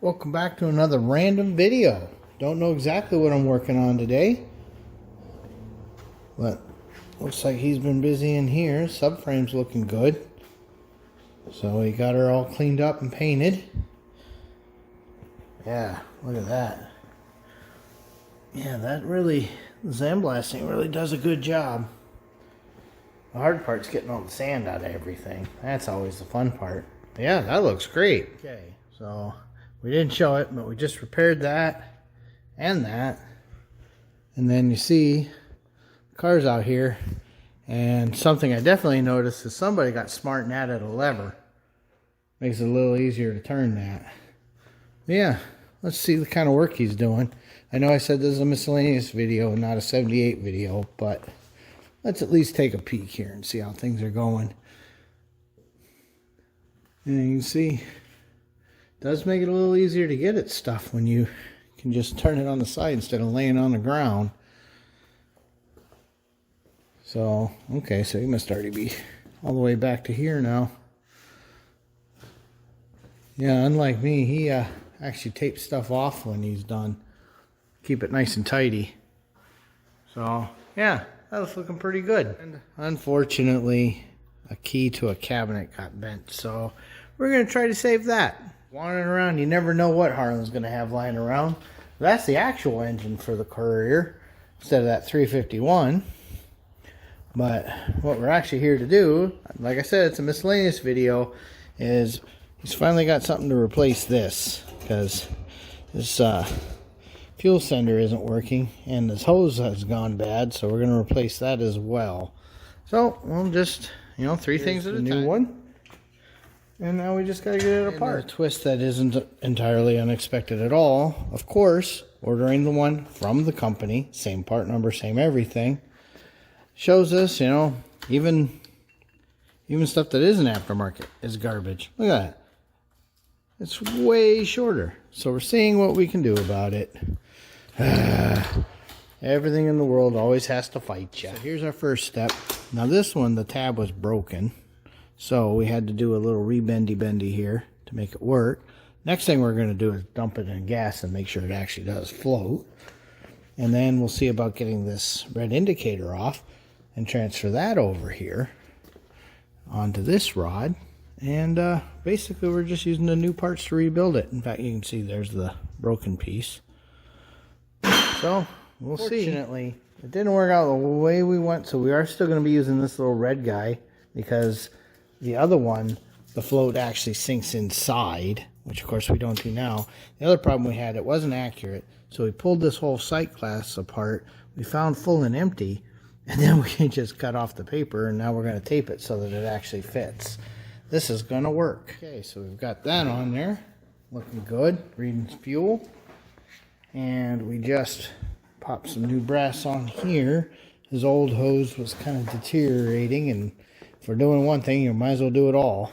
Welcome back to another random video. Don't know exactly what I'm working on today, but looks like he's been busy in here. Subframe's looking good, so we got her all cleaned up and painted. Yeah, look at that. Yeah, that really, the sandblasting really does a good job. The hard part's getting all the sand out of everything. That's always the fun part. But yeah, that looks great. Okay, so we didn't show it, but we just repaired that and that. And then you see the car's out here. And something I definitely noticed is somebody got smart and added a lever. Makes it a little easier to turn that. But yeah, let's see the kind of work he's doing. I know I said this is a miscellaneous video, not a 78 video, but let's at least take a peek here and see how things are going. And you can see, it does make it a little easier to get at stuff when you can just turn it on the side instead of laying on the ground. So, okay, so you must already be all the way back to here now. Yeah, unlike me, he actually tapes stuff off when he's done. Keep it nice and tidy. So, yeah, that was looking pretty good. And unfortunately, a key to a cabinet got bent, so we're going to try to save that. Wandering around, you never know what Harlan's going to have lying around. That's the actual engine for the Courier instead of that 351. But what we're actually here to do, like I said, it's a miscellaneous video, is he's finally got something to replace this, because this fuel sender isn't working and this hose has gone bad, so we're going to replace that as well. So we'll just, you know, three things at a time. New one, and now we just got to get it apart. A twist that isn't entirely unexpected at all, of course, ordering the one from the company, same part number, same everything, shows us, you know, even stuff that isn't aftermarket is garbage. Look at that. It's way shorter. So we're seeing what we can do about it. Everything in the world always has to fight you. So here's our first step. Now this one, the tab was broken, so we had to do a little bendy here to make it work. Next thing we're going to do is dump it in gas and make sure it actually does float. And then we'll see about getting this red indicator off and transfer that over here onto this rod. And basically we're just using the new parts to rebuild it. In fact, you can see there's the broken piece. So we'll see. Fortunately, it didn't work out the way we want, so we are still going to be using this little red guy, because the other one, the float actually sinks inside, which of course we don't do now. The other problem we had, it wasn't accurate, so we pulled this whole sight glass apart. We found full and empty, and then we just cut off the paper, and now we're going to tape it so that it actually fits. This is going to work. Okay, so we've got that on there, looking good, reading fuel. And we just popped some new brass on here. His old hose was kind of deteriorating, and if we're doing one thing, you might as well do it all.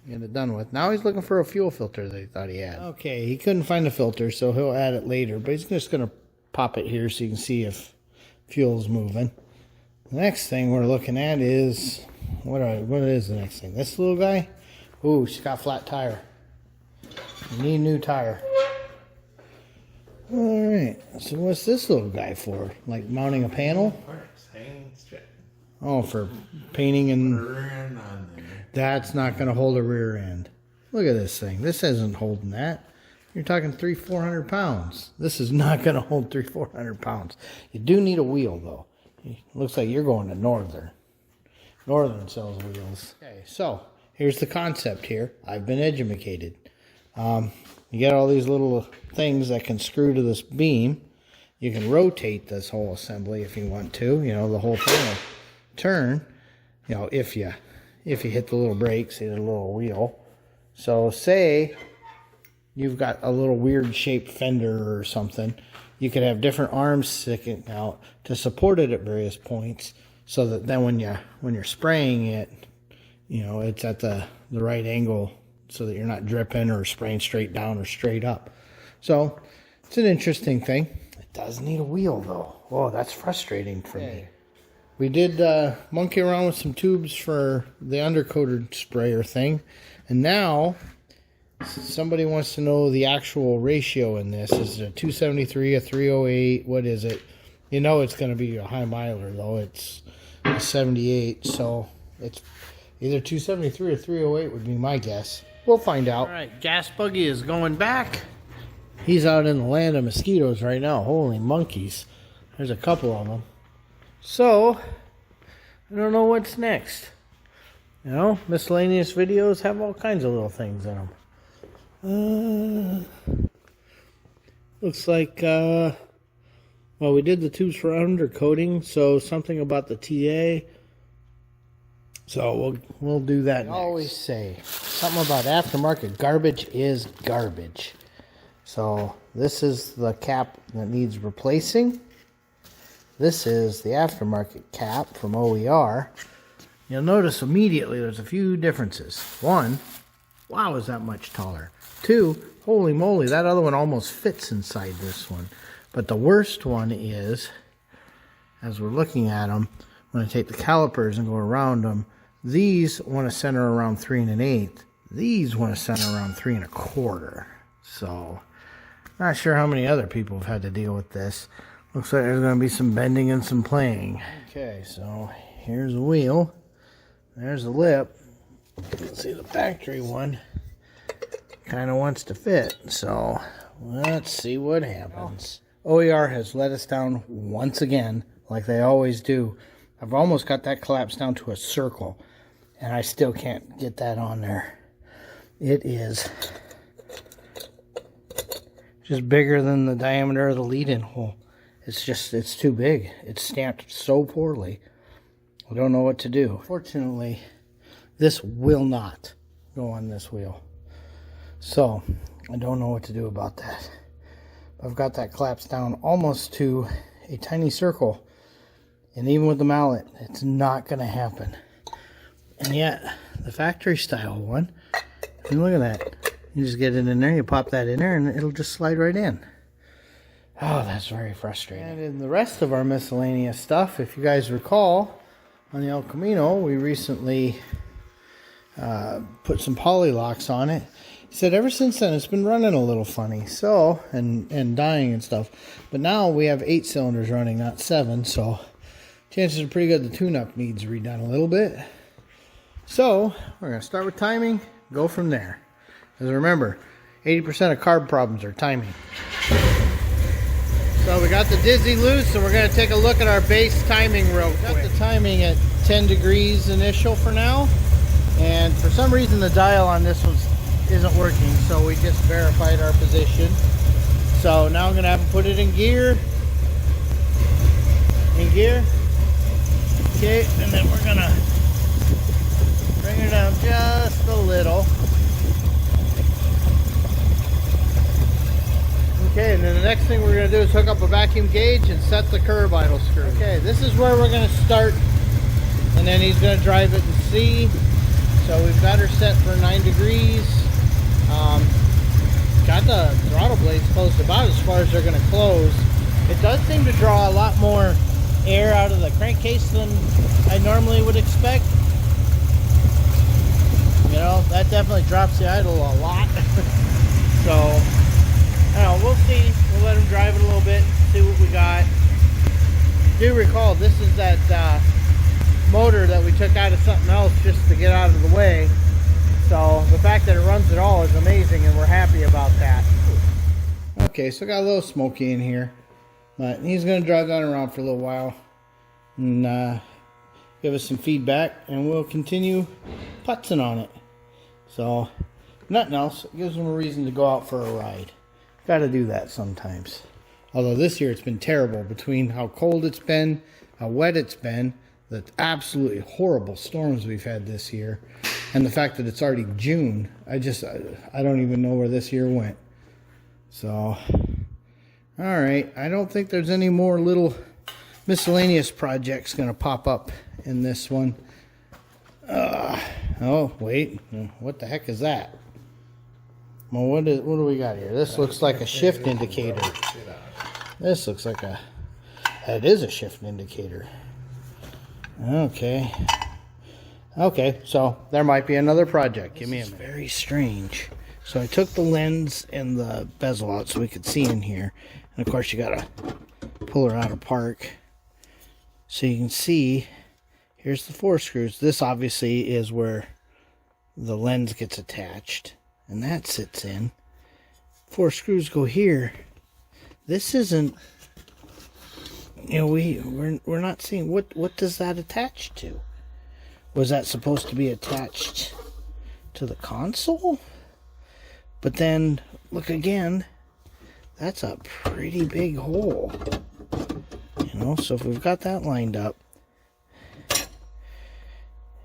Get it done with. Now he's looking for a fuel filter that he thought he had. Okay, he couldn't find a filter, so he'll add it later, but he's just going to pop it here so you can see if fuel's moving. The next thing we're looking at is, what is the next thing? This little guy? Ooh, she's got a flat tire. You need a new tire. Alright, so what's this little guy for? Like mounting a panel? Oh, for painting and... That's not going to hold a rear end. Look at this thing. This isn't holding that. You're talking 300-400 pounds. This is not going to hold 300-400 pounds. You do need a wheel, though. It looks like you're going to Northern. Northern sells wheels. Okay, so here's the concept here. I've been educated. You get all these little things that can screw to this beam. You can rotate this whole assembly if you want to. You know, the whole thing will turn. You know, if you hit the little brakes, hit a little wheel. So say you've got a little weird shaped fender or something. You could have different arms sticking out to support it at various points, so that then when you're spraying it, you know, it's at the right angle, so that you're not dripping or spraying straight down or straight up. So it's an interesting thing. It does need a wheel though. Oh, that's frustrating for me. We did monkey around with some tubes for the undercoated sprayer thing, and now Somebody wants to know the actual ratio in this. Is it a 273, a 308? What is it? You know it's going to be a high miler, though. It's a 78, so it's either 273 or 308 would be my guess. We'll find out. All right, gas buggy is going back. He's out in the land of mosquitoes right now. Holy monkeys. There's a couple of them. So, I don't know what's next. You know, miscellaneous videos have all kinds of little things in them. Looks like, well, we did the tubes for undercoating, so something about the TA. So we'll do that next. I always say something about aftermarket garbage is garbage. So this is the cap that needs replacing. This is the aftermarket cap from OER. You'll notice immediately there's a few differences. One, wow, is that much taller. Two, holy moly, that other one almost fits inside this one. But the worst one is, as we're looking at them, when I take the calipers and go around them, these want to center around 3 1/8. These want to center around 3 1/4. So, not sure how many other people have had to deal with this. Looks like there's going to be some bending and some playing. Okay, so here's the wheel. There's the lip. Let's see, the factory one kind of wants to fit. So let's see what happens. OER has let us down once again, like they always do. I've almost got that collapsed down to a circle, and I still can't get that on there. It is just bigger than the diameter of the lead-in hole. It's too big. It's stamped so poorly. I don't know what to do. Fortunately, this will not go on this wheel. So, I don't know what to do about that. I've got that collapsed down almost to a tiny circle. And even with the mallet, it's not going to happen. And yet, the factory style one, and look at that. You just get it in there, you pop that in there, and it'll just slide right in. Oh, that's very frustrating. And in the rest of our miscellaneous stuff, if you guys recall, on the El Camino, we recently put some poly locks on it. He said ever since then it's been running a little funny, so and dying and stuff. But now we have 8 cylinders running, not 7, so chances are pretty good the tune-up needs redone a little bit. So we're going to start with timing, go from there. Because remember, 80% of carb problems are timing. So we got the Dizzy loose, and we're going to take a look at our base timing real quick. Got the timing at 10 degrees initial for now, and for some reason the dial on this one isn't working, so we just verified our position. So now I'm going to have to put it in gear. Okay, and then we're going to bring it down just a little. Okay, and then the next thing we're going to do is hook up a vacuum gauge and set the curb idle screw. Okay, this is where we're going to start, and then he's going to drive it and see. So we've got her set for 9 degrees. Got the throttle blades closed about as far as they're going to close. It does seem to draw a lot more air out of the crankcase than I normally would expect. You know, that definitely drops the idle a lot. So, I don't know, we'll see. We'll let him drive it a little bit, see what we got. Do recall, this is that motor that we took out of something else just to get out of the way. So the fact that it runs at all is amazing, and we're happy about that. Okay, so got a little smoky in here, but he's going to drive that around for a little while and give us some feedback, and we'll continue putzing on it. So nothing else, it gives him a reason to go out for a ride. Got to do that sometimes. Although this year it's been terrible between how cold it's been, how wet it's been, the absolutely horrible storms we've had this year, and the fact that it's already June. I don't even know where this year went. So, alright, I don't think there's any more little miscellaneous projects going to pop up in this one. Oh, wait, what the heck is that? Well, what do we got here? This looks like a shift indicator. This looks like it is a shift indicator. Okay, so there might be another project. Give me a minute. Very strange. So I took the lens and the bezel out so we could see in here. And of course you gotta pull her out of park. So you can see, here's the 4 screws. This obviously is where the lens gets attached. And that sits in. 4 screws go here. This isn't, you know, we're not seeing, what does that attach to? Was that supposed to be attached to the console? But then, look again, that's a pretty big hole. You know, so if we've got that lined up,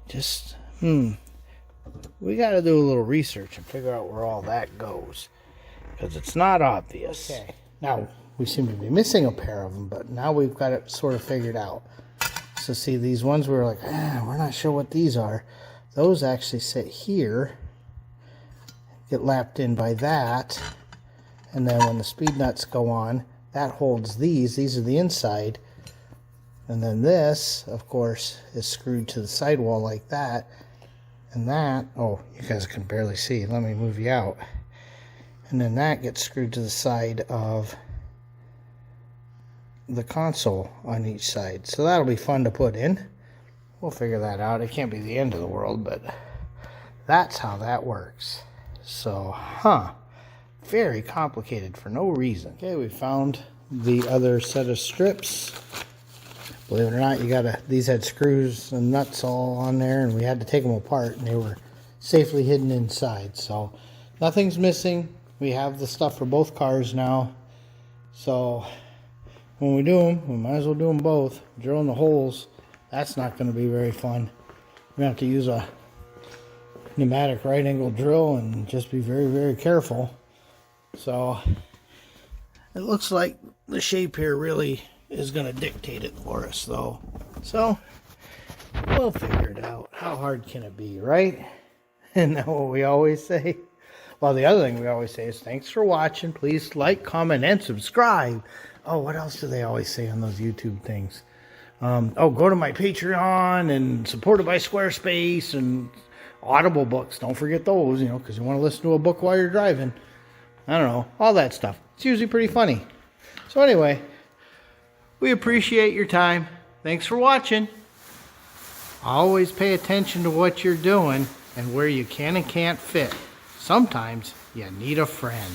just, we got to do a little research and figure out where all that goes. Because it's not obvious. Okay, now, we seem to be missing a pair of them, but now we've got it sort of figured out. So see, these ones we were like, we're not sure what these are. Those actually sit here, get lapped in by that, and then when the speed nuts go on, that holds these. These are the inside. And then this, of course, is screwed to the sidewall like that. And that, oh, you guys can barely see. Let me move you out. And then that gets screwed to the side of the console on each side. So that'll be fun to put in. We'll figure that out. It can't be the end of the world, but that's how that works. So, very complicated for no reason. Okay, we found the other set of strips. Believe it or not, these had screws and nuts all on there, and we had to take them apart, and they were safely hidden inside. So nothing's missing. We have the stuff for both cars now. So when we do them, we might as well do them both. Drilling the holes, that's not going to be very fun. We're going to have to use a pneumatic right angle drill and just be very, very careful. So it looks like the shape here really is going to dictate it for us, though. So we'll figure it out. How hard can it be, right? Isn't that what we always say? Well, the other thing we always say is thanks for watching. Please like, comment, and subscribe. Oh, what else do they always say on those YouTube things? Go to my Patreon and supported by Squarespace and Audible books. Don't forget those, you know, because you want to listen to a book while you're driving. I don't know, all that stuff. It's usually pretty funny. So anyway, we appreciate your time. Thanks for watching. Always pay attention to what you're doing and where you can and can't fit. Sometimes you need a friend.